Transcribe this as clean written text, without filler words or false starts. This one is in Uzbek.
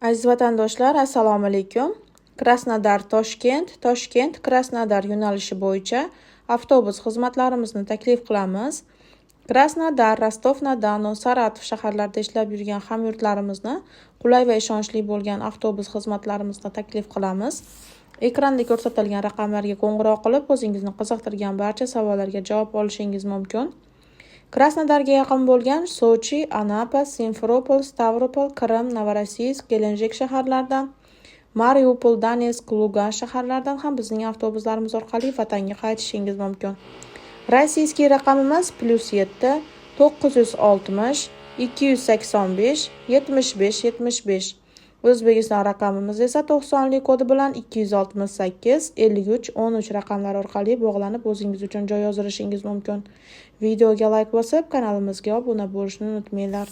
Aziz vatandoshlar, assalomu alaykum. Krasnodar Toshkent, Toshkent Krasnodar yo'nalishi bo'yicha avtobus xizmatlarimizni taklif qilamiz. Krasnodar, Rostov-na-Don, Saratov shaharlarida ishlab yurgan hamyurtlarimizni qulay va ishonchli bo'lgan avtobus xizmatlarimizni taklif qilamiz. Ekranda ko'rsatilgan raqamlarga qo'ng'iroq qilib, o'zingizni qiziqtirgan barcha savollarga javob olishingiz mumkin. Krasnodarga yaqin bo'lgan Sochi, Anapa, Simferopol, Stavropol, Qrim, Novorossiysk, Gelenjik shaharlaridan, Mariupol, Donetsk, Lugan shaharlaridan ham bizning avtobuslarimiz orqali vatanga qaytishingiz mumkin. Rossiyskiy raqamimiz +7 960 285 75 75. O'zbekiston raqamimiz esa 90lik kodi bilan 268 53 13 raqamlari orqali bog'lanib o'zingiz uchun joy yozdirishingiz mumkin. Videoga like bosib, kanalimizga obuna bo'lishni unutmanglar.